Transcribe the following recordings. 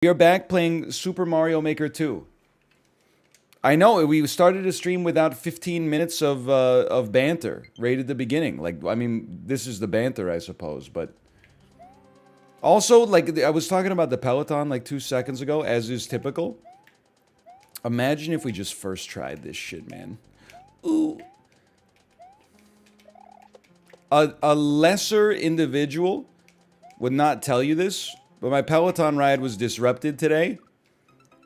We are back playing Super Mario Maker 2. I know we started a stream without 15 minutes of banter right at the beginning. Like, I mean, this is the banter, I suppose. But also, like, I was talking about the Peloton like 2 seconds ago, as is typical. Imagine if we just first tried this shit, man. Ooh. A lesser individual would not tell you this, but my Peloton ride was disrupted today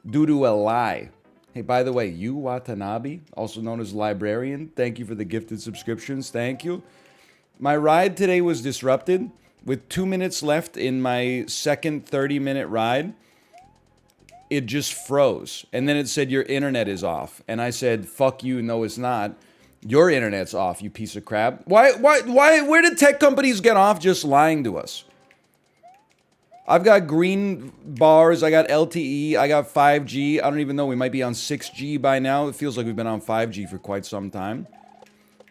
due to a lie. Hey, by the way, Yu Watanabe, also known as Librarian, thank you for the gifted subscriptions. Thank you. My ride today was disrupted with 2 minutes left in my second 30-minute ride. It just froze. And then it said, your internet is off. And I said, fuck you, no, it's not. Your internet's off, you piece of crap. Where did tech companies get off just lying to us? I've got green bars, I got LTE, I got 5G. I don't even know, we might be on 6G by now. It feels like we've been on 5G for quite some time.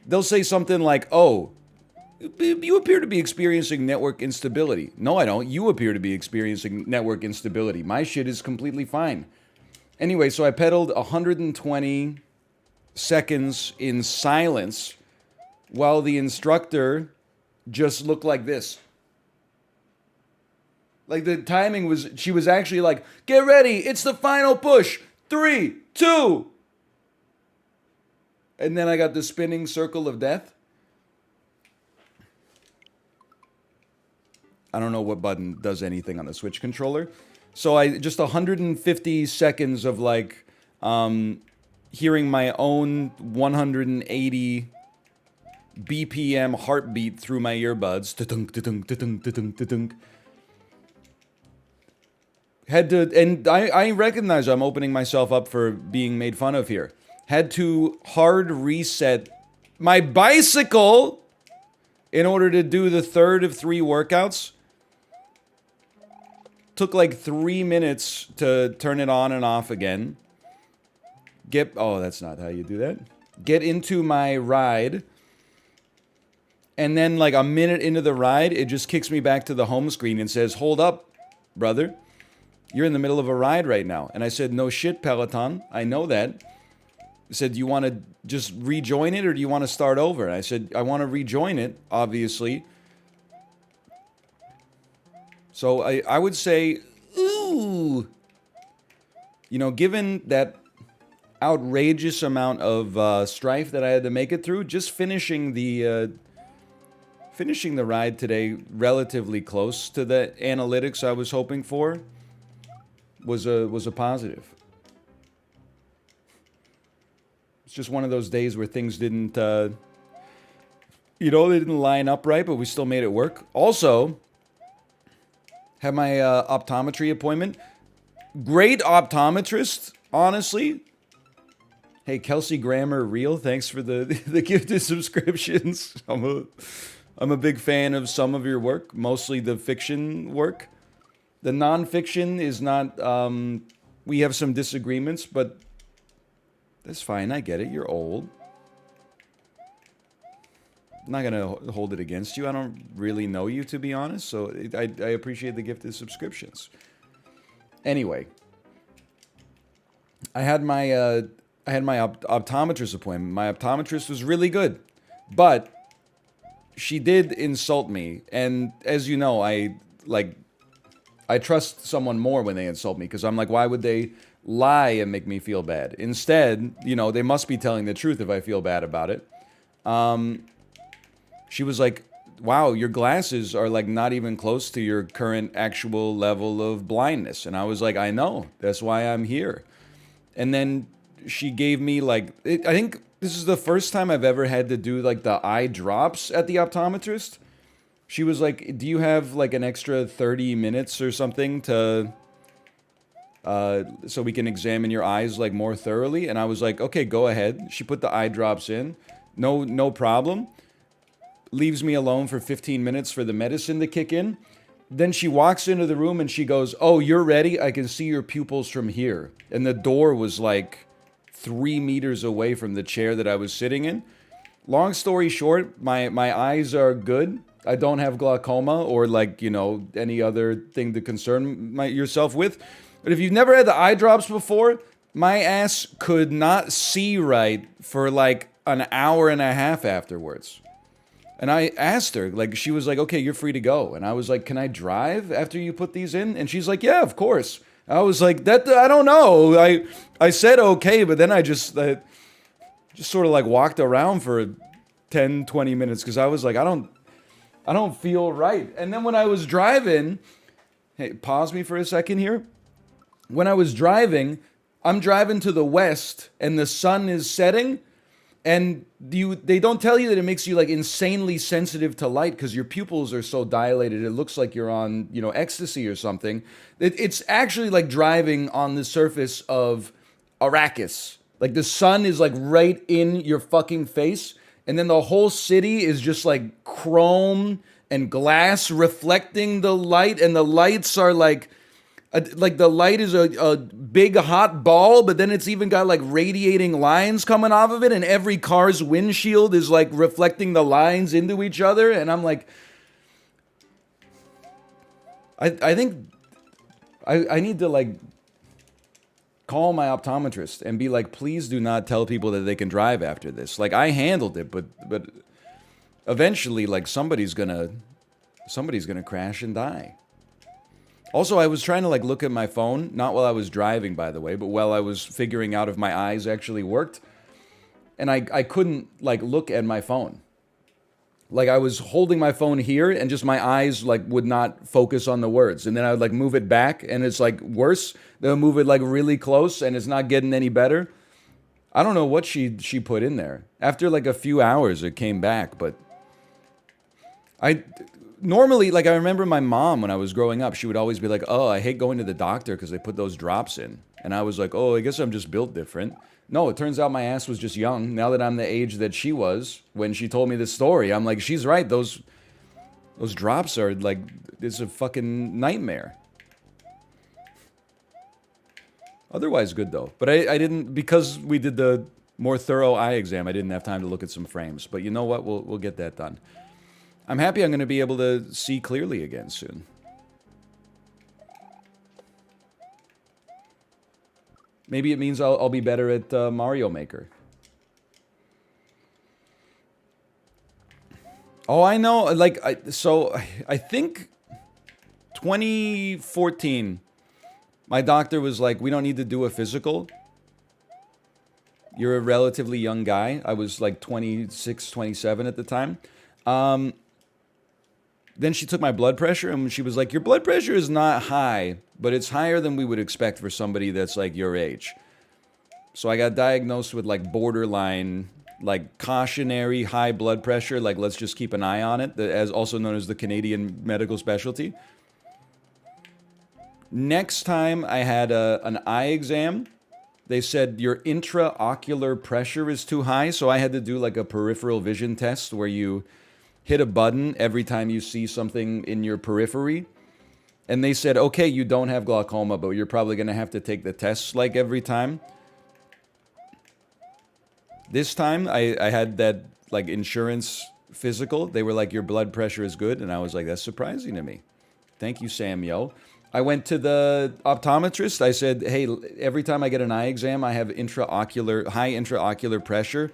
They'll say something like, oh, you appear to be experiencing network instability. No, I don't. You appear to be experiencing network instability. My shit is completely fine. Anyway, so I pedaled 120 seconds in silence while the instructor just looked like this. Like the timing was, she was actually like, get ready, it's the final push. 3, 2. And then I got the spinning circle of death. I don't know what button does anything on the Switch controller. So I just 150 seconds of like hearing my own 180 BPM heartbeat through my earbuds. Ta-dunk, ta-dunk, ta-dunk, ta-dunk, ta-dunk. Had to, and I recognize I'm opening myself up for being made fun of here. Had to hard reset my bicycle in order to do the third of 3 workouts. Took like 3 minutes to turn it on and off again. Oh, that's not how you do that. Get into my ride. And then like a minute into the ride, it just kicks me back to the home screen and says, hold up, brother. You're in the middle of a ride right now. And I said, no shit, Peloton. I know that. I said, do you want to just rejoin it or do you want to start over? And I said, I want to rejoin it, obviously. So I would say, ooh. You know, given that outrageous amount of strife that I had to make it through, just finishing the ride today relatively close to the analytics I was hoping for was a positive. It's just one of those days where things didn't, they didn't line up right, but we still made it work. Also, had my optometry appointment. Great optometrist, honestly. Hey, Kelsey Grammer Real, thanks for the gifted subscriptions. I'm a big fan of some of your work, mostly the fiction work. The non-fiction is not, we have some disagreements, but that's fine, I get it, you're old. I'm not gonna hold it against you, I don't really know you, to be honest, so I appreciate the gifted subscriptions. Anyway, I had my optometrist appointment. My optometrist was really good, but she did insult me, and as you know, I trust someone more when they insult me, because I'm like, why would they lie and make me feel bad? Instead, they must be telling the truth if I feel bad about it. She was like, wow, your glasses are like not even close to your current actual level of blindness. And I was like, I know, that's why I'm here. And then she gave me like, I think this is the first time I've ever had to do like the eye drops at the optometrist. She was like, do you have like an extra 30 minutes or something to, so we can examine your eyes like more thoroughly? And I was like, okay, go ahead. She put the eye drops in. No problem. Leaves me alone for 15 minutes for the medicine to kick in. Then she walks into the room and she goes, oh, you're ready? I can see your pupils from here. And the door was like 3 meters away from the chair that I was sitting in. Long story short, my eyes are good. I don't have glaucoma or like, any other thing to concern yourself with. But if you've never had the eye drops before, my ass could not see right for like an hour and a half afterwards. And I asked her, like, she was like, okay, you're free to go. And I was like, can I drive after you put these in? And she's like, yeah, of course. I was like, that, I don't know. I said okay, but then I just sort of like walked around for 10, 20 minutes because I was like, I don't feel right. And then when I was driving, hey, pause me for a second here. When I was driving, I'm driving to the west and the sun is setting. And they don't tell you that it makes you like insanely sensitive to light because your pupils are so dilated. It looks like you're on, ecstasy or something. It's actually like driving on the surface of Arrakis. Like the sun is like right in your fucking face. And then the whole city is just like chrome and glass reflecting the light. And the lights are like the light is a big hot ball, but then it's even got like radiating lines coming off of it, and every car's windshield is like reflecting the lines into each other. And I'm like, I think I need to like call my optometrist and be like, please do not tell people that they can drive after this. Like I handled it, but eventually like somebody's gonna crash and die. Also, I was trying to like look at my phone, not while I was driving, by the way, but while I was figuring out if my eyes actually worked. And I couldn't like look at my phone. Like I was holding my phone here and just my eyes like would not focus on the words. And then I would like move it back and it's like worse. They'll move it like really close and it's not getting any better. I don't know what she put in there. After like a few hours it came back, but normally, like, I remember my mom when I was growing up, she would always be like, oh, I hate going to the doctor because they put those drops in. And I was like, oh, I guess I'm just built different. No, it turns out my ass was just young. Now that I'm the age that she was when she told me this story, I'm like, she's right. Those drops are like, it's a fucking nightmare. Otherwise good though. But I didn't, because we did the more thorough eye exam, I didn't have time to look at some frames. But you know what? We'll get that done. I'm happy I'm going to be able to see clearly again soon. Maybe it means I'll be better at Mario Maker. Oh, I know. Like, I think 2014, my doctor was like, we don't need to do a physical. You're a relatively young guy. I was like 26, 27 at the time. Then she took my blood pressure and she was like, your blood pressure is not high, but it's higher than we would expect for somebody that's like your age. So I got diagnosed with like borderline, like cautionary high blood pressure. Like, let's just keep an eye on it, as also known as the Canadian medical specialty. Next time I had an eye exam, they said your intraocular pressure is too high. So I had to do like a peripheral vision test where you hit a button every time you see something in your periphery. And they said, okay, you don't have glaucoma, but you're probably going to have to take the tests like every time. This time, I had that like insurance physical. They were like, your blood pressure is good. And I was like, that's surprising to me. Thank you, Samuel. I went to the optometrist. I said, hey, every time I get an eye exam, I have high intraocular pressure.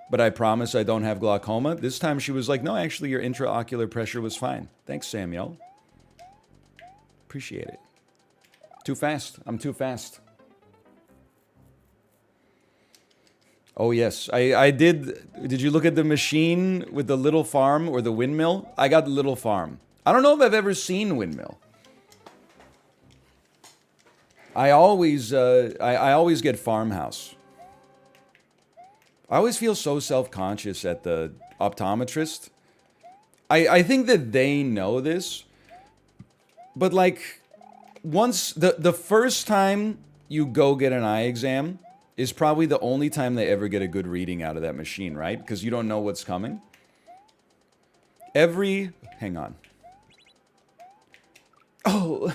But I promise I don't have glaucoma. This time she was like, no, actually your intraocular pressure was fine. Thanks, Samuel. Appreciate it. Too fast. I'm too fast. Oh, yes. I did. Did you look at the machine with the little farm or the windmill? I got the little farm. I don't know if I've ever seen windmill. I always get farmhouse. I always feel so self-conscious at the optometrist. I think that they know this. But like, once, the first time you go get an eye exam is probably the only time they ever get a good reading out of that machine, right? Because you don't know what's coming. Hang on. Oh,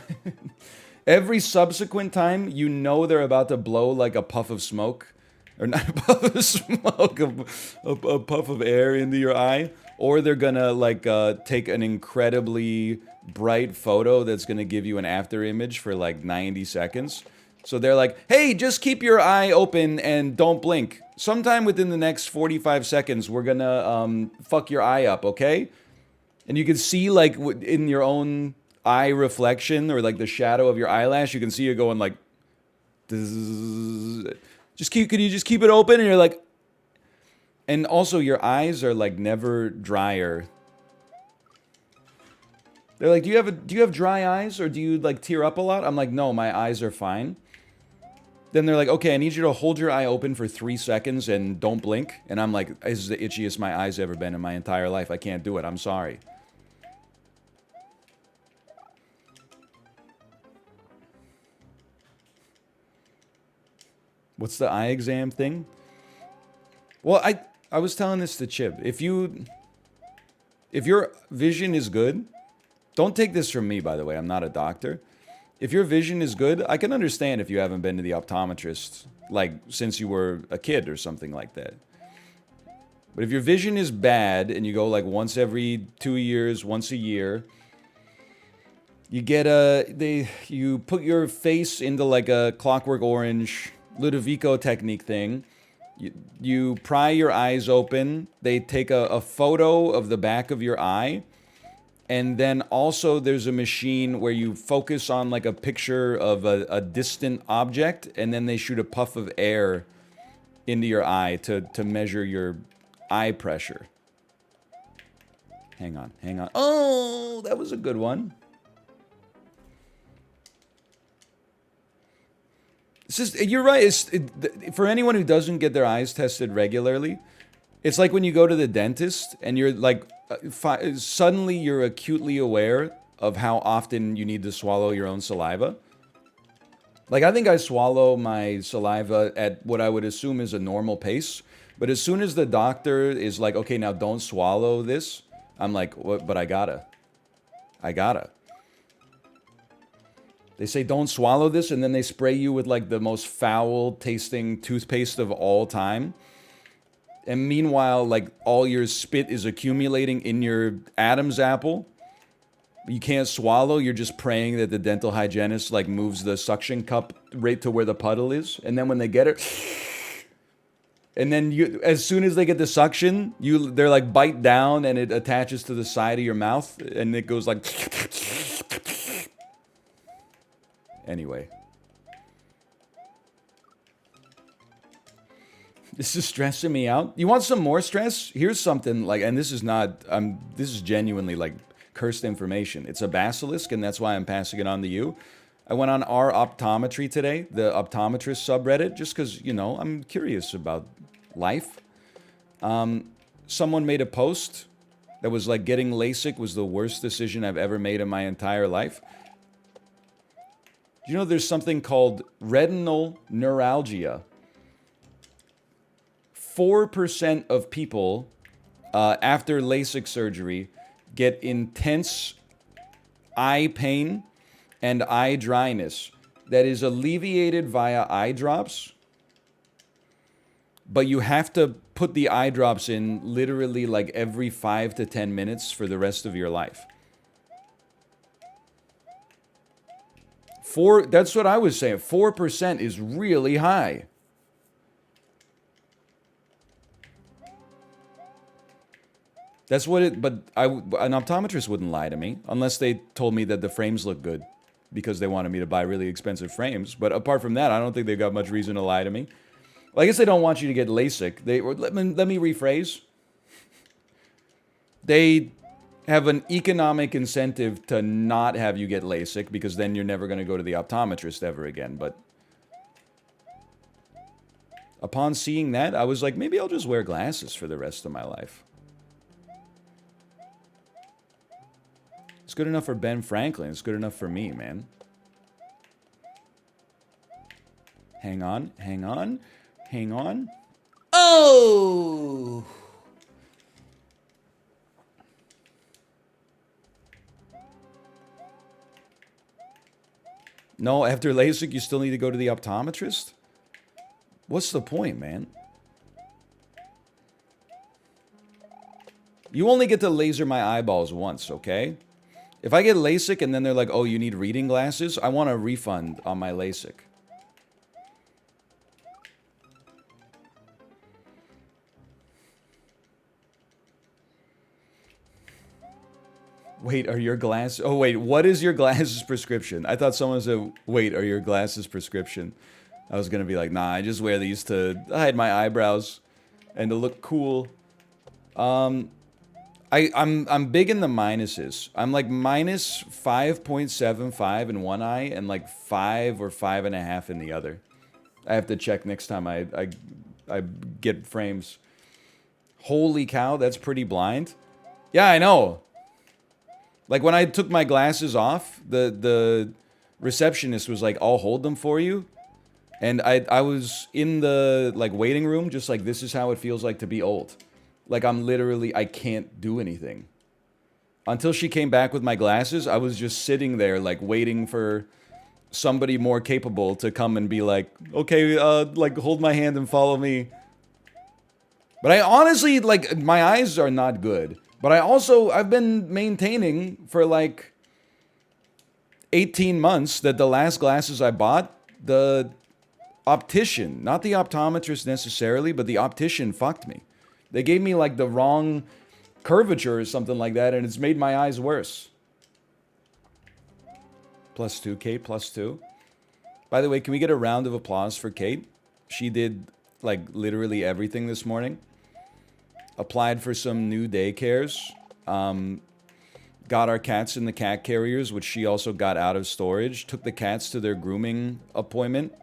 every subsequent time, you know they're about to blow like a puff of smoke. Or not a puff of smoke, a puff of air into your eye. or they're gonna like take an incredibly bright photo that's gonna give you an after image for like 90 seconds. So they're like, hey, just keep your eye open and don't blink. Sometime within the next 45 seconds, we're gonna fuck your eye up, okay? And you can see like in your own eye reflection or like the shadow of your eyelash, you can see it going like, could you just keep it open? And you're like, and also your eyes are like never drier. They're like, do you have dry eyes or do you like tear up a lot? I'm like, no, my eyes are fine. Then they're like, okay, I need you to hold your eye open for 3 seconds and don't blink. And I'm like, this is the itchiest my eyes ever been in my entire life. I can't do it. I'm sorry. What's the eye exam thing? Well, I was telling this to Chib. If your vision is good, don't take this from me, by the way. I'm not a doctor. If your vision is good, I can understand if you haven't been to the optometrist, like, since you were a kid or something like that. But if your vision is bad and you go, like, once every 2 years, once a year, you get you put your face into, like, a Clockwork Orange Ludovico technique thing. You pry your eyes open. They take a photo of the back of your eye. And then also there's a machine where you focus on like a picture of a distant object, and then they shoot a puff of air into your eye to measure your eye pressure. Hang on, hang on. Oh, that was a good one. It's just, you're right. For anyone who doesn't get their eyes tested regularly, it's like when you go to the dentist and you're like, suddenly you're acutely aware of how often you need to swallow your own saliva. Like, I think I swallow my saliva at what I would assume is a normal pace. But as soon as the doctor is like, okay, now don't swallow this, I'm like, what? But I gotta. They say don't swallow this, and then they spray you with like the most foul tasting toothpaste of all time. And meanwhile, like, all your spit is accumulating in your Adam's apple. You can't swallow. You're just praying that the dental hygienist, like, moves the suction cup right to where the puddle is. And then when they get it... And then as soon as they get the suction, they're like, bite down, and it attaches to the side of your mouth. And it goes like... Anyway. This is stressing me out. You want some more stress? Here's something like, and this is not, this is genuinely like cursed information. It's a basilisk, and that's why I'm passing it on to you. I went on our optometry today, the optometrist subreddit, just because, you know, I'm curious about life. Someone made a post that was like, getting LASIK was the worst decision I've ever made in my entire life. You know, there's something called retinal neuralgia. 4% of people after LASIK surgery get intense eye pain and eye dryness that is alleviated via eye drops, but you have to put the eye drops in literally like every 5 to 10 minutes for the rest of your life. That's what I was saying. 4% is really high. That's what it, but an optometrist wouldn't lie to me unless they told me that the frames look good because they wanted me to buy really expensive frames. But apart from that, I don't think they've got much reason to lie to me. Well, I guess they don't want you to get LASIK. Let me rephrase. They have an economic incentive to not have you get LASIK because then you're never going to go to the optometrist ever again. But upon seeing that, I was like, maybe I'll just wear glasses for the rest of my life. It's good enough for Ben Franklin. It's good enough for me, man. Hang on, hang on, hang on. Oh! No, after LASIK, you still need to go to the optometrist? What's the point, man? You only get to laser my eyeballs once, okay? If I get LASIK and then they're like, oh, you need reading glasses, I want a refund on my LASIK. Wait, are your glasses... Oh, wait, what is your glasses prescription? I thought someone said, wait, are your glasses prescription? I was gonna be like, nah, I just wear these to hide my eyebrows and to look cool. I'm big in the minuses. I'm like minus 5.75 in one eye and like 5 or 5.5 in the other. I have to check next time I get frames. Holy cow, that's pretty blind. Yeah, I know. Like when I took my glasses off, the receptionist was like, I'll hold them for you. And I was in the like waiting room, just like, this is how it feels like to be old. Like I'm literally, I can't do anything. Until she came back with my glasses, I was just sitting there like waiting for somebody more capable to come and be like, okay, like hold my hand and follow me. But I honestly, like, my eyes are not good. But I've been maintaining for like 18 months that the last glasses I bought, the optician, not the optometrist necessarily, but the optician fucked me. They gave me like the wrong curvature or something like that, and it's made my eyes worse. +2, Kate, +2. By the way, can we get a round of applause for Kate? She did like literally everything this morning. Applied for some new daycares. Got our cats in the cat carriers, which she also got out of storage. Took the cats to their grooming appointment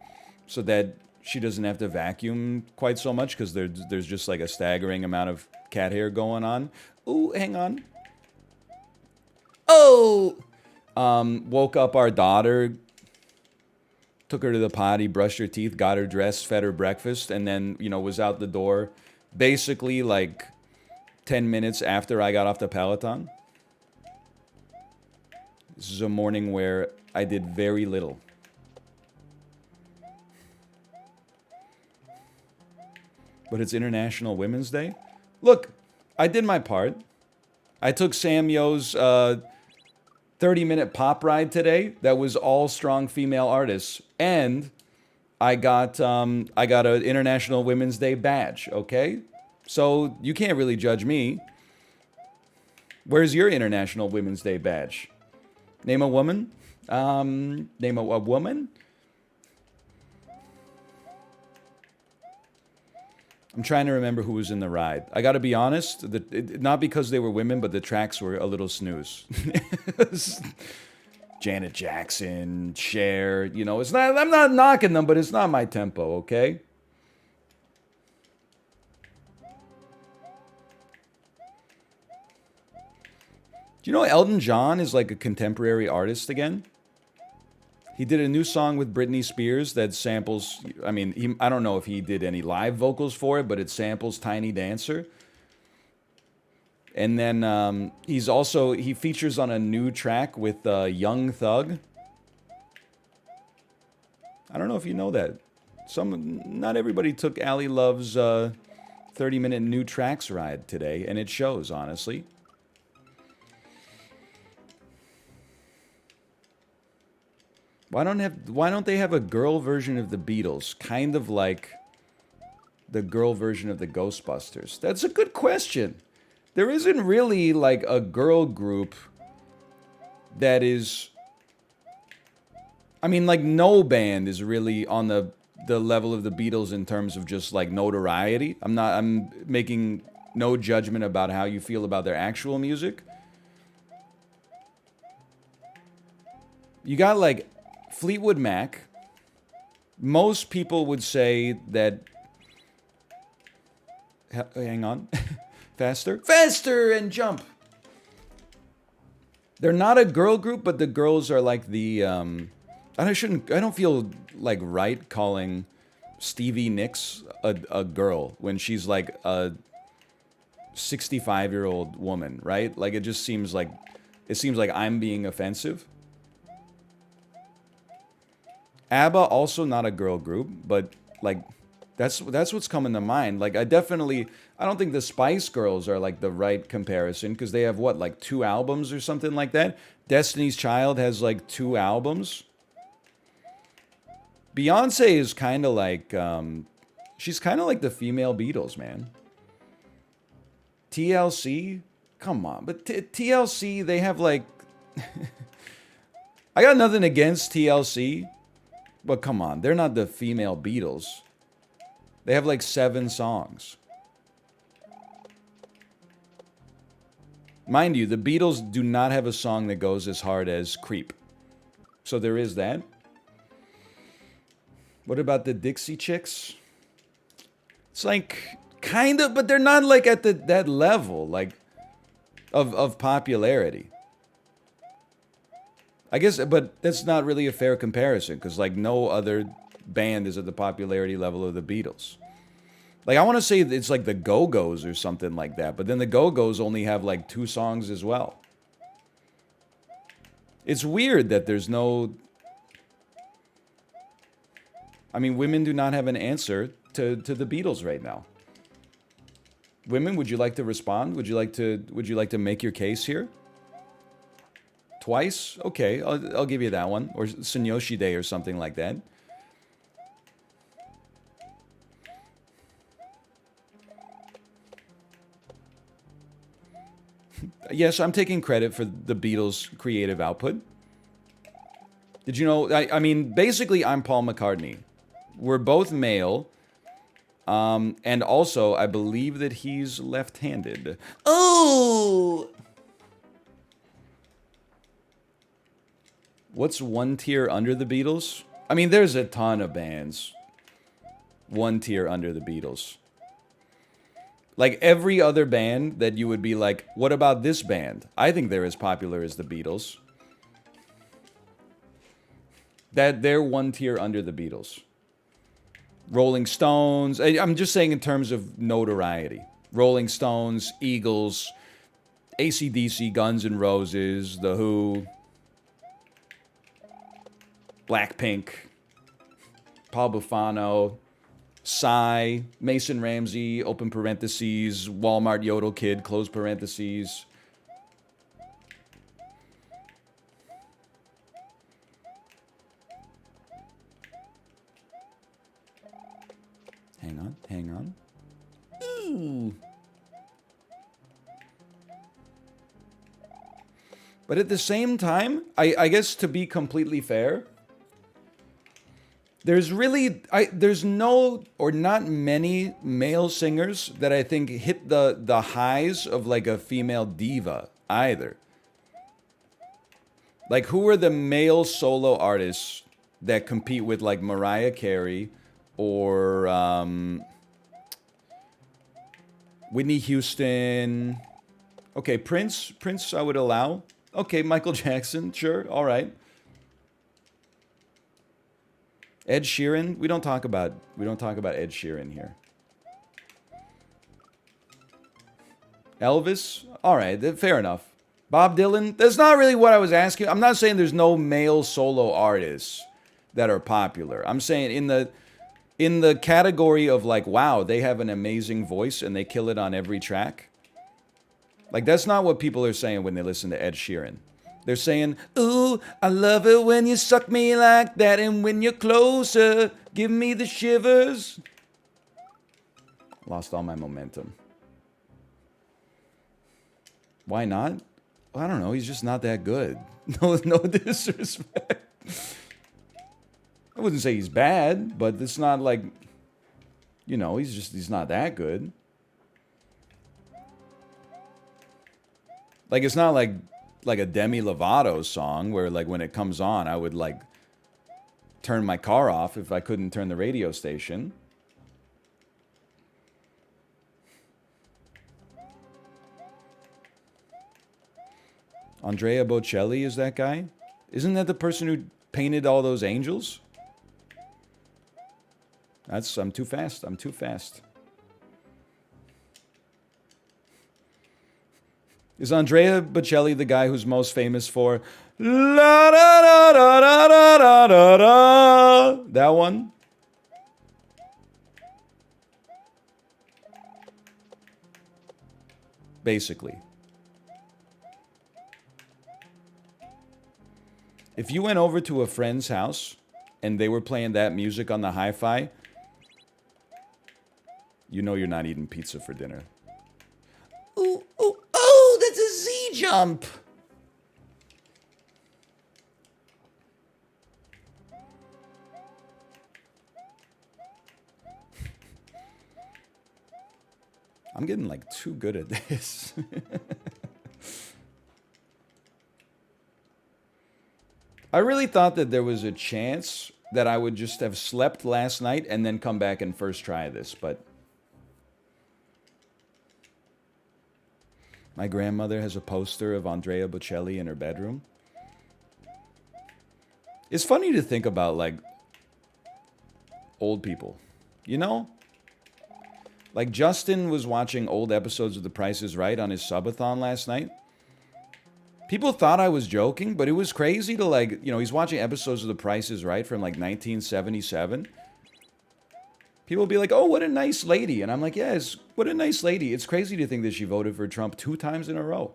so that she doesn't have to vacuum quite so much because there's just like a staggering amount of cat hair going on. Ooh, hang on. Oh! Woke up our daughter, took her to the potty, brushed her teeth, got her dressed, fed her breakfast, and then, you know, was out the door basically like 10 minutes after I got off the Peloton. This is a morning where I did very little. But it's International Women's Day. Look, I did my part. I took Sam Yo's 30-minute pop ride today that was all strong female artists. And I got an International Women's Day badge, okay? So you can't really judge me. Where's your International Women's Day badge? Name a woman? Name a woman? I'm trying to remember who was in the ride. I gotta be honest, not because they were women, but the tracks were a little snooze. Janet Jackson, Cher, you know, it's not, I'm not knocking them, but it's not my tempo, okay? Do you know Elton John is like a contemporary artist again? He did a new song with Britney Spears that samples, I mean, I don't know if he did any live vocals for it, but it samples Tiny Dancer. And then he features on a new track with Young Thug. I don't know if you know that. Not everybody took Ali Love's 30-minute new tracks ride today, and it shows, honestly. Why don't they have a girl version of the Beatles, kind of like the girl version of the Ghostbusters? That's a good question. There isn't really like a girl group that is, I mean, like no band is really on the level of the Beatles in terms of just like notoriety. I'm making no judgment about how you feel about their actual music. You got like Fleetwood Mac. Most people would say that, hang on. Faster and jump. They're not a girl group, but the girls are like the I don't feel like right calling Stevie Nicks a girl when she's like a 65-year-old woman, right? Like it seems like I'm being offensive. ABBA also not a girl group, but like That's what's coming to mind. Like I don't think the Spice Girls are like the right comparison because they have what, like 2 albums or something like that. Destiny's Child has like 2 albums. Beyonce is kind of like she's kind of like the female Beatles, man. TLC, come on, but TLC they have like I got nothing against TLC, but come on, they're not the female Beatles. They have like 7 songs. Mind you, the Beatles do not have a song that goes as hard as Creep. So there is that. What about the Dixie Chicks? It's like kind of, but they're not like at that level like of popularity. I guess, but that's not really a fair comparison because like no other band is at the popularity level of the Beatles. Like I want to say it's like the Go-Go's or something like that, but then the Go-Go's only have like 2 songs as well. It's weird that there's no. I mean, women do not have an answer to the Beatles right now. Women, would you like to respond? Would you like to make your case here? Twice? Okay, I'll give you that one. Or Sunyoshi Day or something like that. Yes, I'm taking credit for the Beatles' creative output. Did you know? I mean, basically, I'm Paul McCartney. We're both male. And also, I believe that he's left-handed. Oh! What's one tier under the Beatles? I mean, there's a ton of bands. One tier under the Beatles. Like every other band that you would be like, what about this band? I think they're as popular as the Beatles. That they're one tier under the Beatles. Rolling Stones. I'm just saying in terms of notoriety. Rolling Stones, Eagles, AC/DC, Guns N' Roses, The Who, Blackpink, Paul Bufano, Psy, Mason Ramsey, open parentheses, Walmart Yodel Kid, close parentheses. Hang on. Ooh. But at the same time, I guess to be completely fair, there's no or not many male singers that I think hit the highs of like a female diva either. Like who are the male solo artists that compete with like Mariah Carey or Whitney Houston? Okay, Prince I would allow. Okay, Michael Jackson, sure, all right. Ed Sheeran, we don't talk about Ed Sheeran here. Elvis, all right, fair enough. Bob Dylan, that's not really what I was asking. I'm not saying there's no male solo artists that are popular. I'm saying in the category of like, wow, they have an amazing voice and they kill it on every track. Like, that's not what people are saying when they listen to Ed Sheeran. They're saying, ooh, I love it when you suck me like that, and when you're closer, give me the shivers. Lost all my momentum. Why not? I don't know, he's just not that good. No disrespect. I wouldn't say he's bad, but it's not like, you know, he's not that good. Like, it's not like a Demi Lovato song where, like, when it comes on, I would, like, turn my car off if I couldn't turn the radio station. Andrea Bocelli is that guy? Isn't that the person who painted all those angels? I'm too fast. Is Andrea Bocelli the guy who's most famous for la da da da da da da da? That one? basically. If you went over to a friend's house and they were playing that music on the hi-fi, you know you're not eating pizza for dinner. Ooh, ooh, oh, that's a Z jump. I'm getting like too good at this. I really thought that there was a chance that I would just have slept last night and then come back and first try this, but my grandmother has a poster of Andrea Bocelli in her bedroom. It's funny to think about, like, old people, you know? Like, Justin was watching old episodes of The Price is Right on his subathon last night. People thought I was joking, but it was crazy to, like, you know, he's watching episodes of The Price is Right from, like, 1977. People will be like, oh, what a nice lady. And I'm like, yes, what a nice lady. It's crazy to think that she voted for Trump 2 times in a row.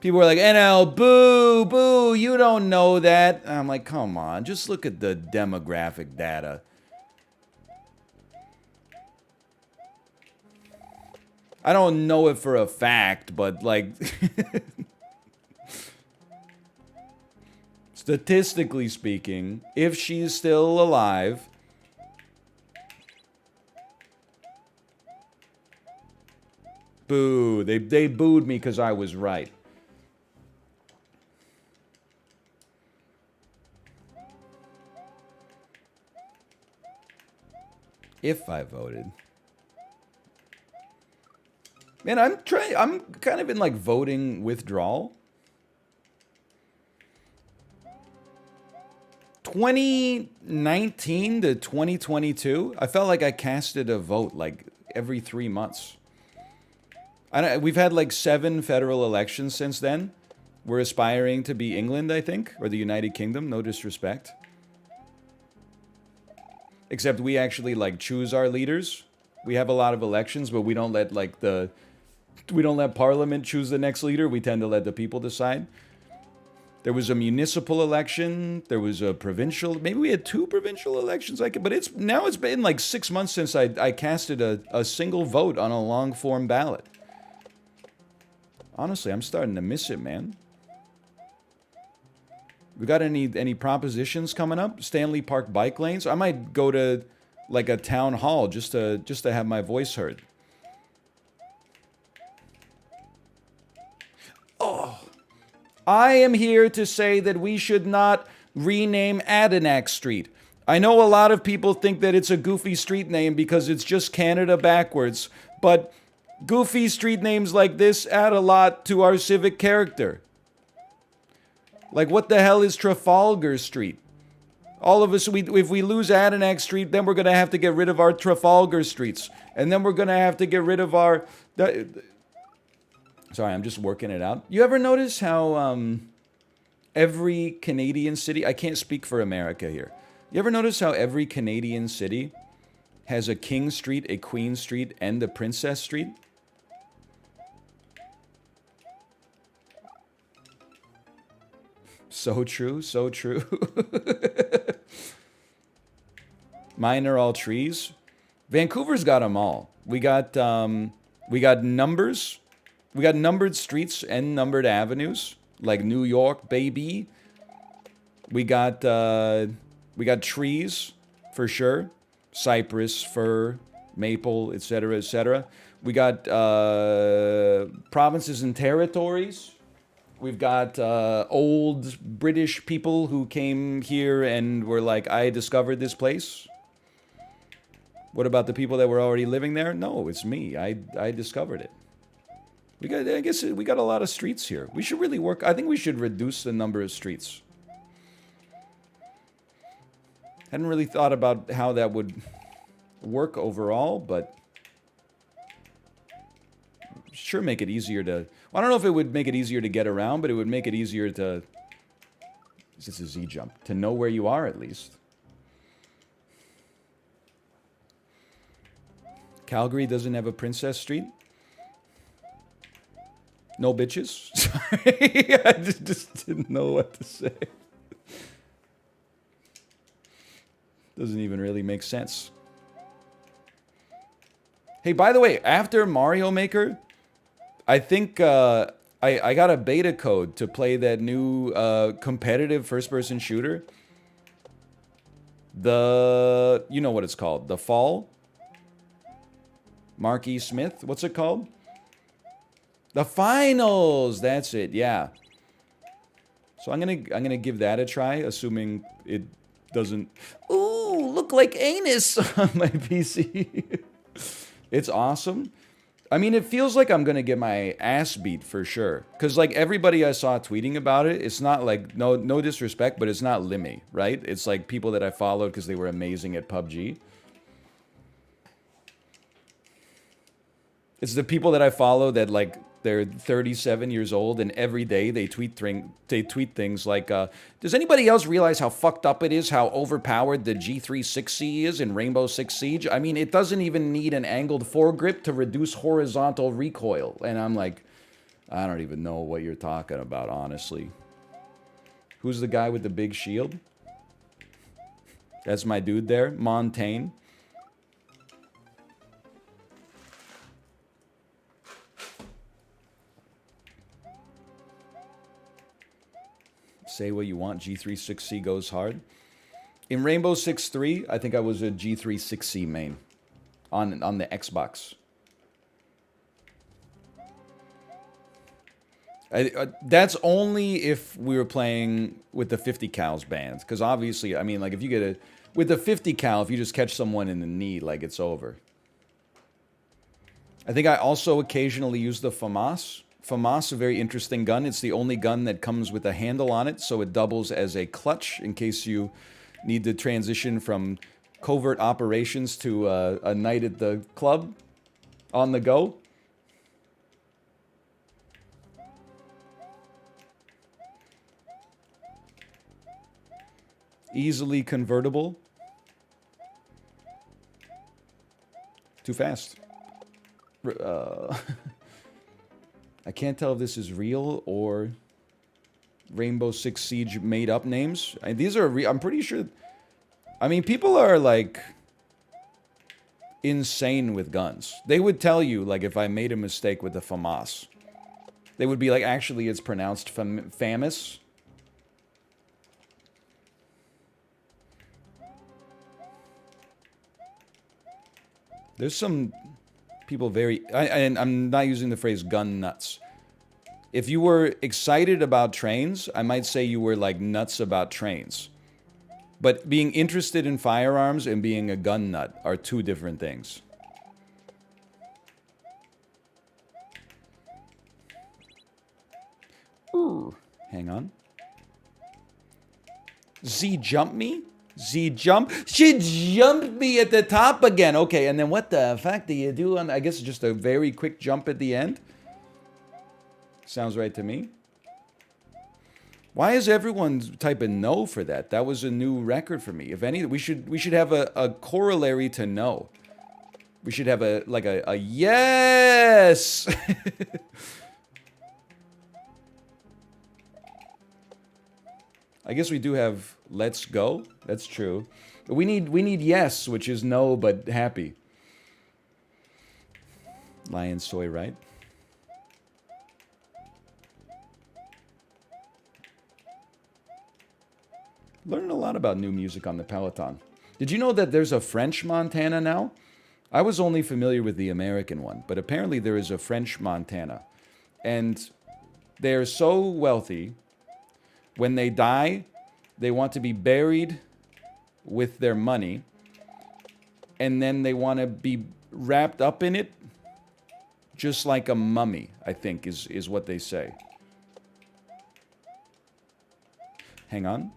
People were like, NL, boo, boo, you don't know that. And I'm like, come on, just look at the demographic data. I don't know it for a fact, but, like, statistically speaking, if she's still alive, boo, they booed me because I was right. If I voted. Man, I'm kind of in, like, voting withdrawal. 2019 to 2022, I felt like I casted a vote, like, every 3 months. We've had, like, 7 federal elections since then. We're aspiring to be England, I think, or the United Kingdom, no disrespect. Except we actually, like, choose our leaders. We have a lot of elections, but we don't let, like, we don't let Parliament choose the next leader. We tend to let the people decide. There was a municipal election. There was a provincial. Maybe we had 2 provincial elections. But it's been like 6 months since I casted a single vote on a long form ballot. Honestly, I'm starting to miss it, man. We got any propositions coming up? Stanley Park bike lanes. I might go to, like, a town hall just to have my voice heard. Oh, I am here to say that we should not rename Adenac Street. I know a lot of people think that it's a goofy street name because it's just Canada backwards, but goofy street names like this add a lot to our civic character. Like, what the hell is Trafalgar Street? All of us, if we lose Adenac Street, then we're going to have to get rid of our Trafalgar Streets. And then we're going to have to get rid of our... Sorry, I'm just working it out. You ever notice how every Canadian city... I can't speak for America here. You ever notice how every Canadian city has a King Street, a Queen Street, and a Princess Street? So true, so true. Mine are all trees. Vancouver's got them all. We got numbers. We got numbered streets and numbered avenues, like New York, baby. We got trees, for sure. Cypress, fir, maple, etc., etc. We got provinces and territories. We've got old British people who came here and were like, I discovered this place. What about the people that were already living there? No, it's me. I discovered it. I guess we got a lot of streets here. We should really work. I think we should reduce the number of streets. Hadn't really thought about how that would work overall, but sure make it easier to... Well, I don't know if it would make it easier to get around, but it would make it easier to... Is this a Z jump? To know where you are, at least. Calgary doesn't have a Princess Street? No bitches? Sorry, I just didn't know what to say. Doesn't even really make sense. Hey, by the way, after Mario Maker, I think I got a beta code to play that new competitive first-person shooter. You know what it's called, The Fall? Mark E. Smith? What's it called? The Finals! That's it, yeah. So I'm gonna give that a try, assuming it doesn't... Ooh, look like anus on my PC. It's awesome. I mean, it feels like I'm gonna get my ass beat for sure. Cause like everybody I saw tweeting about it, it's not like, no disrespect, but it's not Limmy, right? It's like people that I followed because they were amazing at PUBG. It's the people that I follow that like they're 37 years old and every day they tweet things like, does anybody else realize how fucked up it is, how overpowered the G36C is in Rainbow Six Siege? I mean, it doesn't even need an angled foregrip to reduce horizontal recoil. And I'm like, I don't even know what you're talking about, honestly. Who's the guy with the big shield? That's my dude there, Montaigne. Say what you want, G36C goes hard. In Rainbow Six 3, I think I was a G36C main on the Xbox. That's only if we were playing with the 50 cals band. Because obviously, I mean, like, if you get a... With the 50 cal, if you just catch someone in the knee, like, it's over. I think I also occasionally use the FAMAS. FAMAS, a very interesting gun. It's the only gun that comes with a handle on it, so it doubles as a clutch in case you need to transition from covert operations to a night at the club on the go. Easily convertible. Too fast. I can't tell if this is real or Rainbow Six Siege made up names. These are I'm pretty sure... I mean, people are, like, insane with guns. They would tell you, like, if I made a mistake with the FAMAS. They would be like, actually, it's pronounced FAMAS. There's some people very... and I'm not using the phrase gun nuts. If you were excited about trains, I might say you were, like, nuts about trains. But being interested in firearms and being a gun nut are two different things. Ooh, hang on. Z jump me? Z jump? She jumped me at the top again. Okay, and then what the fuck do you do on... I guess just a very quick jump at the end? Sounds right to me. Why is everyone typing no for that? That was a new record for me. If any, we should have a corollary to no. We should have a yes. I guess we do have let's go. That's true. But we need yes, which is no but happy. Lion soy, right? Learning a lot about new music on the Peloton. Did you know that there's a French Montana now? I was only familiar with the American one, but apparently there is a French Montana. And they're so wealthy, when they die, they want to be buried with their money, and then they want to be wrapped up in it, just like a mummy, I think, is what they say. Hang on.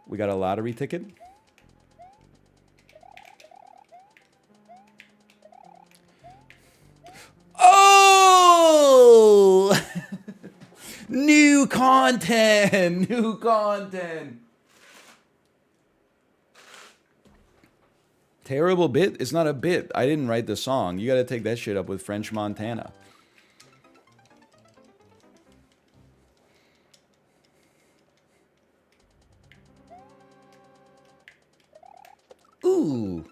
We got a lottery ticket. Oh! New content! New content! Terrible bit? It's not a bit. I didn't write the song. You gotta take that shit up with French Montana. Ooh.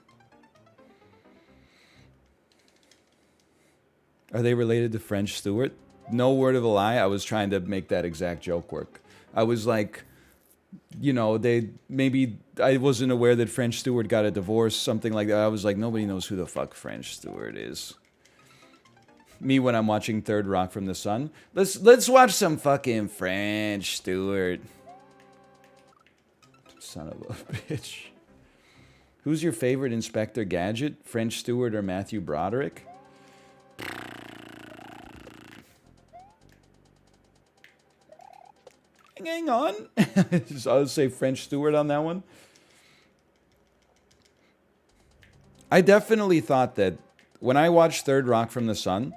Are they related to French Stewart? No word of a lie. I was trying to make that exact joke work. I was like, you know, I wasn't aware that French Stewart got a divorce, something like that. I was like, nobody knows who the fuck French Stewart is. Me when I'm watching Third Rock from the Sun. Let's watch some fucking French Stewart. Son of a bitch. Who's your favorite Inspector Gadget? French Stewart or Matthew Broderick? Hang on. I'll say French Stewart on that one. I definitely thought that when I watched Third Rock from the Sun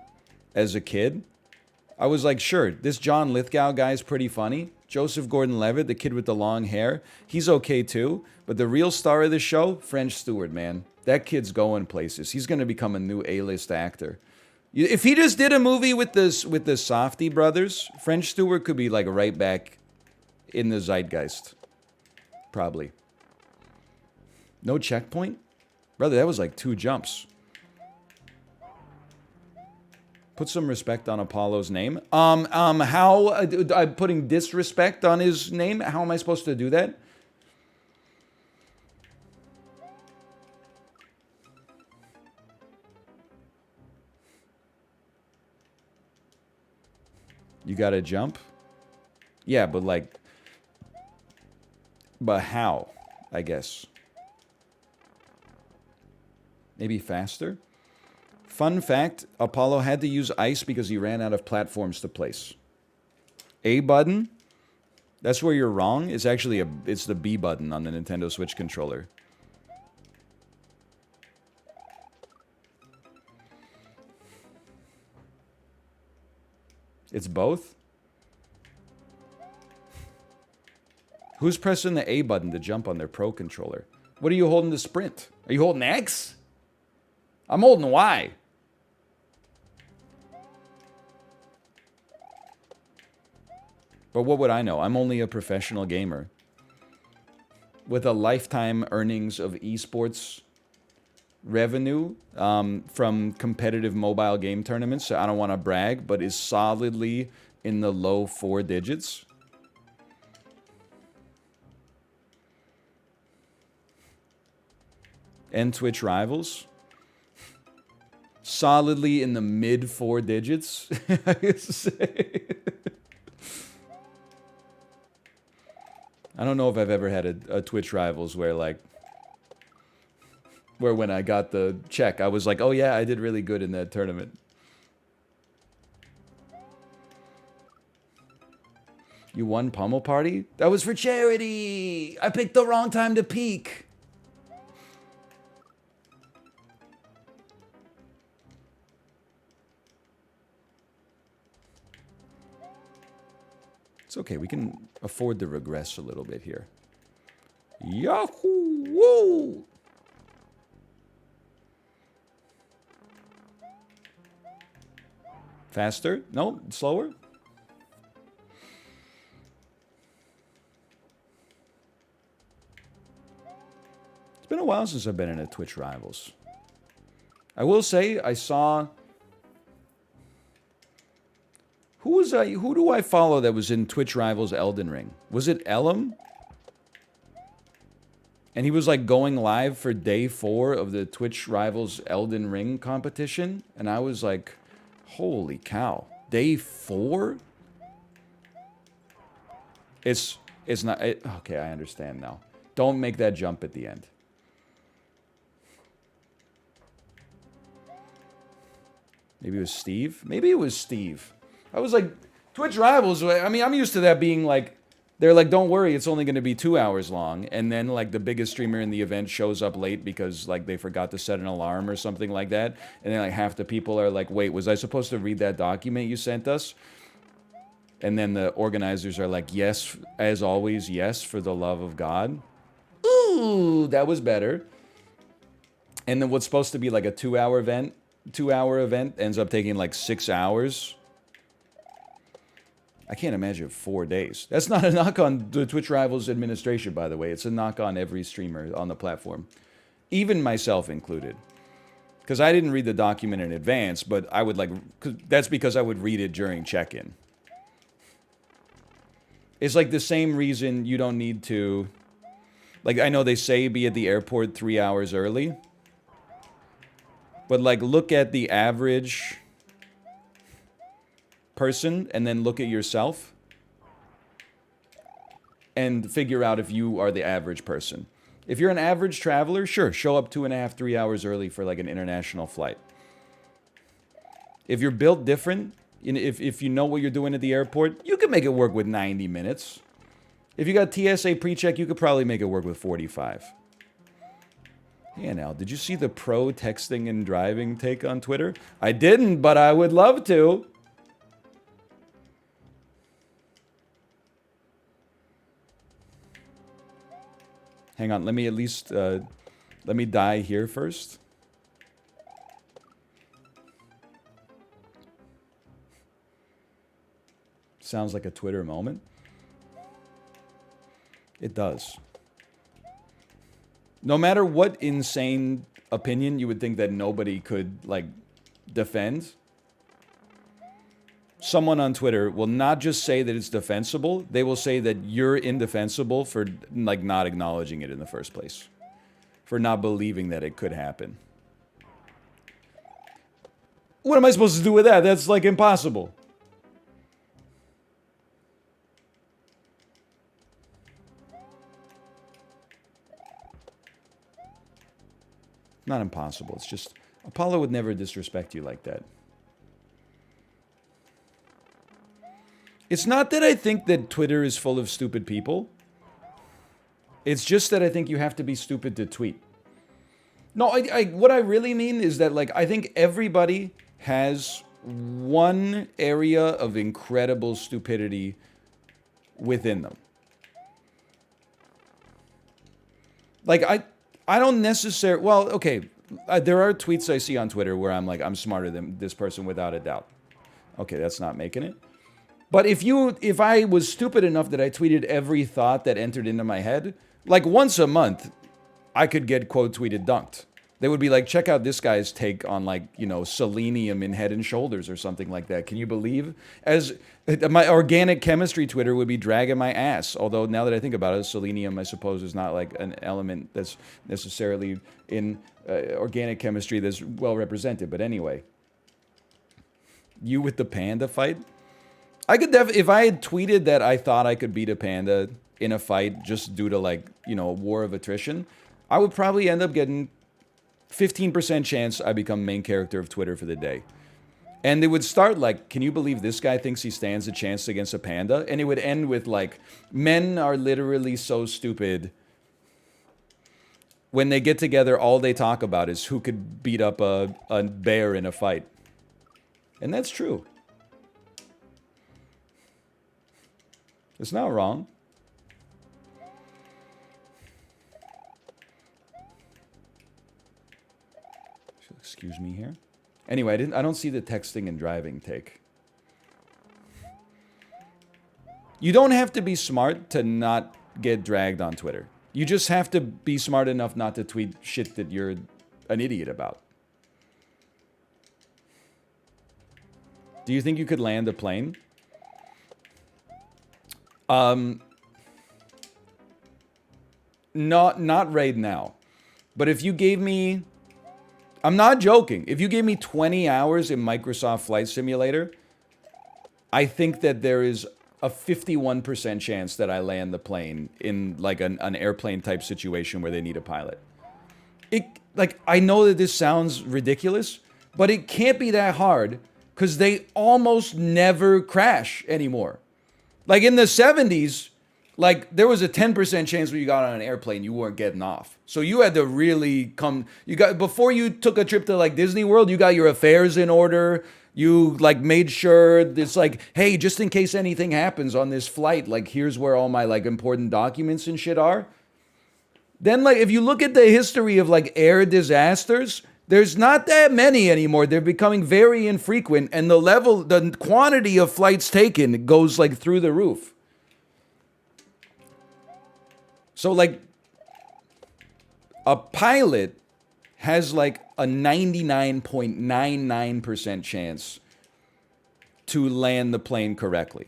as a kid, I was like, sure, this John Lithgow guy's pretty funny. Joseph Gordon-Levitt, the kid with the long hair, he's okay too. But the real star of the show, French Stewart, man. That kid's going places. He's going to become a new A-list actor. If he just did a movie with the Safdie brothers, French Stewart could be like right back in the zeitgeist. Probably. No checkpoint? Brother, that was like 2 jumps. Put some respect on Apollo's name. How I'm putting disrespect on his name? How am I supposed to do that? You gotta jump? Yeah, but like... But how? I guess. Maybe faster? Fun fact, Apollo had to use ice because he ran out of platforms to place. A button? That's where you're wrong. It's actually it's the B button on the Nintendo Switch controller. It's both? Who's pressing the A button to jump on their Pro controller? What are you holding to sprint? Are you holding X? I'm holding Y. But what would I know? I'm only a professional gamer. With a lifetime earnings of esports revenue from competitive mobile game tournaments. So I don't want to brag, but is solidly in the low 4 digits. And Twitch Rivals. Solidly in the mid 4 digits. I don't know if I've ever had a Twitch Rivals where when I got the check, I was like, oh yeah, I did really good in that tournament. You won Pummel Party? That was for charity! I picked the wrong time to peak! It's okay, we can afford to regress a little bit here. Yahoo! Woo! Faster? No, slower? It's been a while since I've been in a Twitch Rivals. I will say, I saw... Who do I follow that was in Twitch Rivals Elden Ring? Was it Elam? And he was like going live for day 4 of the Twitch Rivals Elden Ring competition. And I was like, holy cow. Day 4? It's not... okay, I understand now. Don't make that jump at the end. Maybe it was Steve? Maybe it was Steve. I was like, Twitch Rivals, I mean, I'm used to that being like, they're like, don't worry, it's only going to be 2 hours long. And then like the biggest streamer in the event shows up late because like they forgot to set an alarm or something like that. And then like half the people are like, wait, was I supposed to read that document you sent us? And then the organizers are like, yes, as always, yes, for the love of God. Ooh, that was better. And then what's supposed to be like a 2-hour event ends up taking like 6 hours. I can't imagine 4 days. That's not a knock on the Twitch Rivals administration, by the way. It's a knock on every streamer on the platform. even myself included. Because I didn't read the document in advance, but I would that's because I would read it during check-in. It's like the same reason you don't need to, like, I know they say be at the airport 3 hours early, but like look at the average person and then look at yourself and figure out if you are the average person. If you're an average traveler, sure, show up 2.5, 3 hours early for like an international flight. If you're built different, if you know what you're doing at the airport, you can make it work with 90 minutes. If you got TSA pre-check, you could probably make it work with 45. Yeah, now, did you see the pro texting and driving take on Twitter? I didn't, but I would love to. Hang on, let me at least, let me die here first. Sounds like a Twitter moment. It does. No matter what insane opinion you would think that nobody could, like, defend, someone on Twitter will not just say that it's defensible, they will say that you're indefensible for, like, not acknowledging it in the first place. For not believing that it could happen. What am I supposed to do with that? That's, like, impossible. Not impossible. It's just, Apollo would never disrespect you like that. It's not that I think that Twitter is full of stupid people. It's just that I think you have to be stupid to tweet. No, what I really mean is that, like, I think everybody has one area of incredible stupidity within them. Like, I don't necessarily, well, okay, there are tweets I see on Twitter where I'm like, I'm smarter than this person without a doubt. Okay, that's not making it. But if I was stupid enough that I tweeted every thought that entered into my head, like once a month, I could get quote tweeted dunked. They would be like, check out this guy's take on, like, you know, selenium in Head and Shoulders or something like that. Can you believe? As my organic chemistry Twitter would be dragging my ass. Although now that I think about it, selenium, I suppose, is not like an element that's necessarily in organic chemistry that's well represented. But anyway, you with the panda fight? I could if I had tweeted that I thought I could beat a panda in a fight just due to, like, you know, war of attrition, I would probably end up getting 15% chance I become main character of Twitter for the day. And it would start like, can you believe this guy thinks he stands a chance against a panda? And it would end with like, men are literally so stupid. When they get together, all they talk about is who could beat up a bear in a fight. And that's true. It's not wrong. Excuse me here. Anyway, I don't see the texting and driving take. You don't have to be smart to not get dragged on Twitter. You just have to be smart enough not to tweet shit that you're an idiot about. Do you think you could land a plane? Not right now. But if you gave me, I'm not joking, if you gave me 20 hours in Microsoft Flight Simulator, I think that there is a 51% chance that I land the plane in like an airplane type situation where they need a pilot. Like, I know that this sounds ridiculous, but it can't be that hard because they almost never crash anymore. Like in the 70s, like there was a 10% chance when you got on an airplane, you weren't getting off. So you had to really before you took a trip to like Disney World, you got your affairs in order. You like made sure it's like, hey, just in case anything happens on this flight, like here's where all my like important documents and shit are. Then like if you look at the history of like air disasters, there's not that many anymore. They're becoming very infrequent, and the quantity of flights taken goes like through the roof. So like a pilot has like a 99.99% chance to land the plane correctly.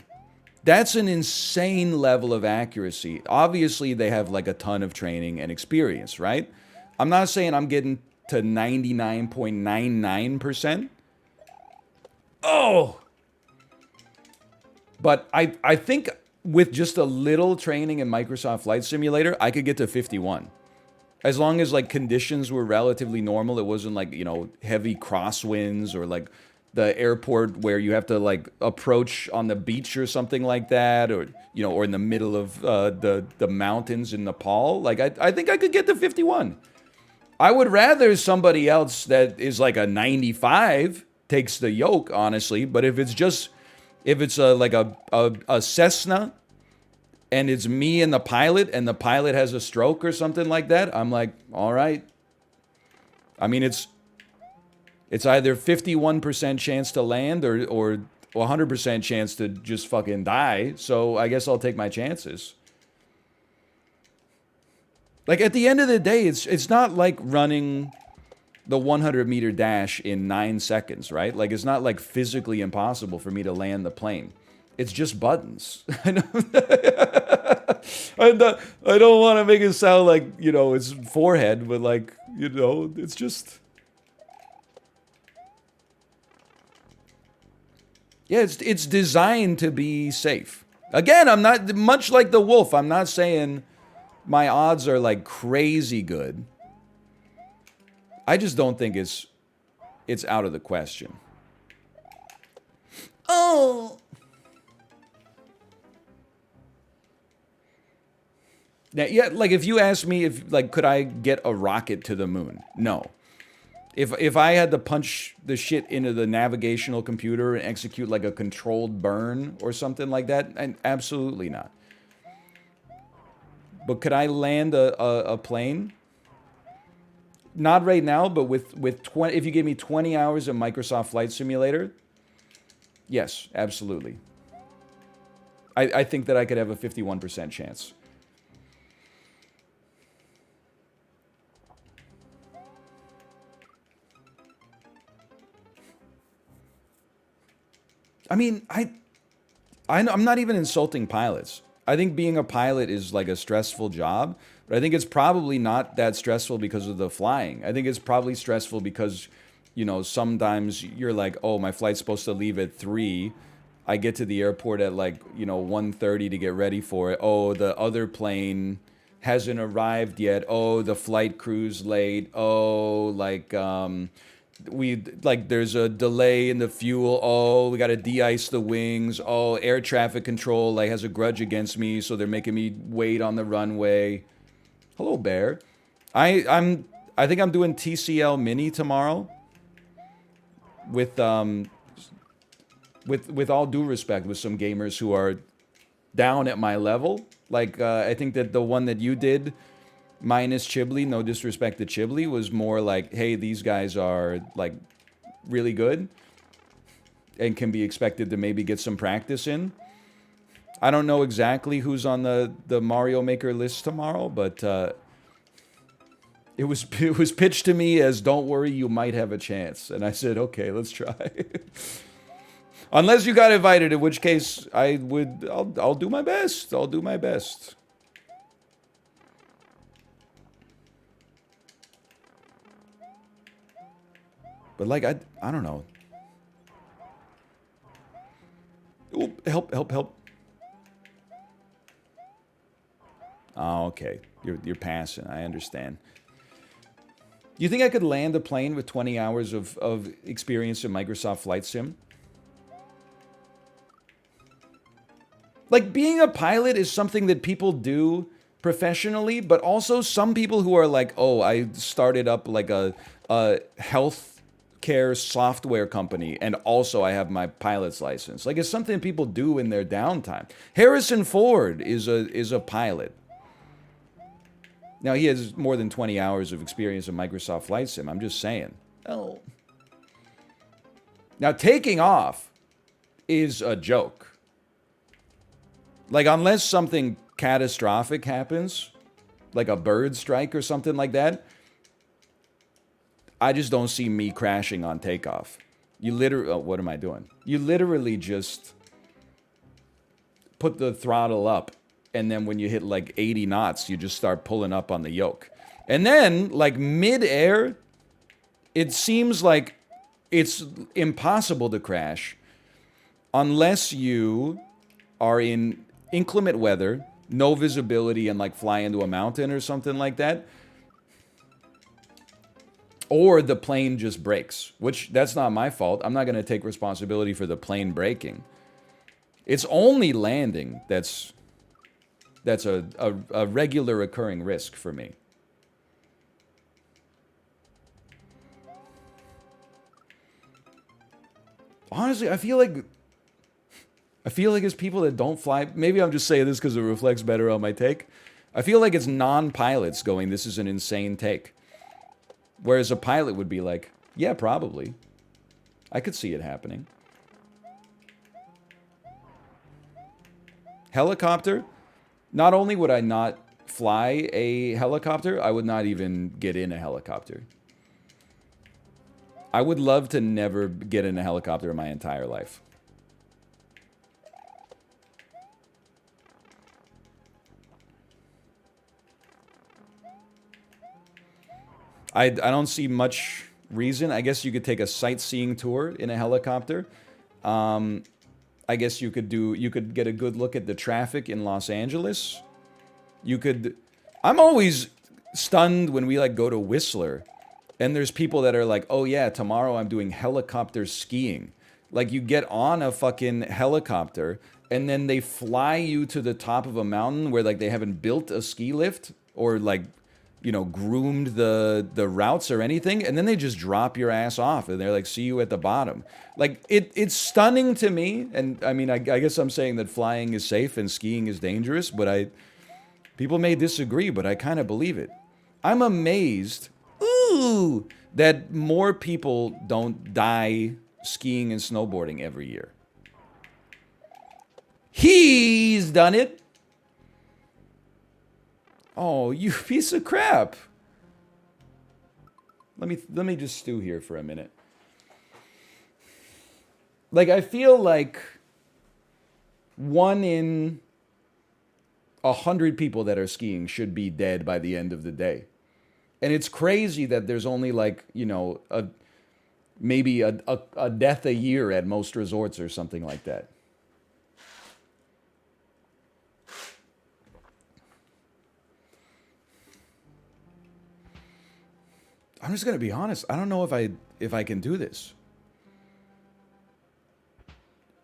That's an insane level of accuracy. Obviously, they have like a ton of training and experience, right? I'm not saying I'm getting to 99.99%. Oh! But I think with just a little training in Microsoft Flight Simulator, I could get to 51. As long as like conditions were relatively normal, it wasn't like, heavy crosswinds or like the airport where you have to like approach on the beach or something like that, or or in the middle of the mountains in Nepal. Like I think I could get to 51. I would rather somebody else that is like a 95 takes the yoke, honestly. But if it's like a Cessna and it's me and the pilot has a stroke or something like that, I'm like, all right. I mean, it's either 51% chance to land or 100% chance to just fucking die. So I guess I'll take my chances. Like at the end of the day, it's not like running the 100-meter dash in 9 seconds, right? Like it's not like physically impossible for me to land the plane. It's just buttons. I don't want to make it sound like, it's forehead, but like, it's just... Yeah, it's designed to be safe. Again, I'm not, much like the wolf, I'm not saying my odds are like crazy good. I just don't think it's out of the question. Oh. Now, yeah, like if you ask me if like could I get a rocket to the moon? No. If I had to punch the shit into the navigational computer and execute like a controlled burn or something like that, and absolutely not. But could I land a plane? Not right now, but with 20, if you give me 20 hours of Microsoft Flight Simulator, yes, absolutely. I think that I could have a 51% chance. I mean, I'm not even insulting pilots. I think being a pilot is like a stressful job, but I think it's probably not that stressful because of the flying. I think it's probably stressful because, sometimes you're like, oh, my flight's supposed to leave at 3. I get to the airport at like, 1:30 to get ready for it. Oh, the other plane hasn't arrived yet. Oh, the flight crew's late. Oh, like, there's a delay in the fuel. Oh, we got to de-ice the wings. Oh, air traffic control like has a grudge against me, so they're making me wait on the runway. Hello, Bear. I think I'm doing TCL Mini tomorrow. With all due respect, with some gamers who are down at my level. Like I think that the one that you did, minus Chiblee, no disrespect to Chiblee, was more like, hey, these guys are like really good and can be expected to maybe get some practice in. I don't know exactly who's on the Mario Maker list tomorrow, but it was pitched to me as, don't worry, you might have a chance. And I said, okay, let's try. Unless you got invited, in which case I'll do my best. I'll do my best. But like, I don't know. Ooh, help. Oh, okay. You're passing. I understand. You think I could land a plane with 20 hours of experience in Microsoft Flight Sim? Like, being a pilot is something that people do professionally, but also some people who are like, oh, I started up like a health care software company, and also I have my pilot's license. Like, it's something people do in their downtime. Harrison Ford is a pilot. Now, he has more than 20 hours of experience in Microsoft Flight Sim. I'm just saying. Oh. Now, taking off is a joke. Like, unless something catastrophic happens, like a bird strike or something like that, I just don't see me crashing on takeoff. You literally, oh, what am I doing? You literally just put the throttle up, and then when you hit like 80 knots, you just start pulling up on the yoke. And then, like mid-air, it seems like it's impossible to crash unless you are in inclement weather, no visibility, and like fly into a mountain or something like that. Or the plane just breaks, which that's not my fault. I'm not going to take responsibility for the plane breaking. It's only landing that's a regular occurring risk for me. Honestly, I feel like it's people that don't fly. Maybe I'm just saying this because it reflects better on my take. I feel like it's non-pilots going, this is an insane take. Whereas a pilot would be like, yeah, probably. I could see it happening. Helicopter? Not only would I not fly a helicopter, I would not even get in a helicopter. I would love to never get in a helicopter in my entire life. I don't see much reason. I guess you could take a sightseeing tour in a helicopter. I guess you could get a good look at the traffic in Los Angeles. I'm always stunned when we like go to Whistler and there's people that are like, oh yeah, tomorrow I'm doing helicopter skiing. Like you get on a fucking helicopter and then they fly you to the top of a mountain where like they haven't built a ski lift or like, you know, groomed the routes or anything, and then they just drop your ass off, and they're like, see you at the bottom. Like, it's stunning to me, and I mean, I guess I'm saying that flying is safe and skiing is dangerous, but people may disagree, but I kind of believe it. I'm amazed, that more people don't die skiing and snowboarding every year. He's done it. Oh, you piece of crap. Let me just stew here for a minute. Like, I feel like 1 in 100 people that are skiing should be dead by the end of the day. And it's crazy that there's only like, you know, maybe a death a year at most resorts or something like that. I'm just gonna be honest. I don't know if I can do this.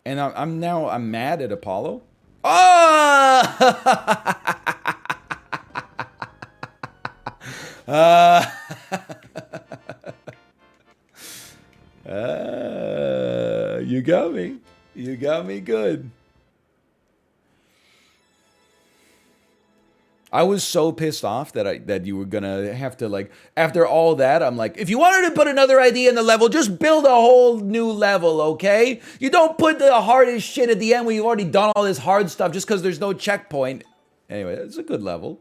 And I'm mad at Apollo. Oh! You got me. You got me good. I was so pissed off that you were gonna have to, like, after all that, I'm like, if you wanted to put another idea in the level, just build a whole new level, okay? You don't put the hardest shit at the end when you've already done all this hard stuff just because there's no checkpoint. Anyway, it's a good level.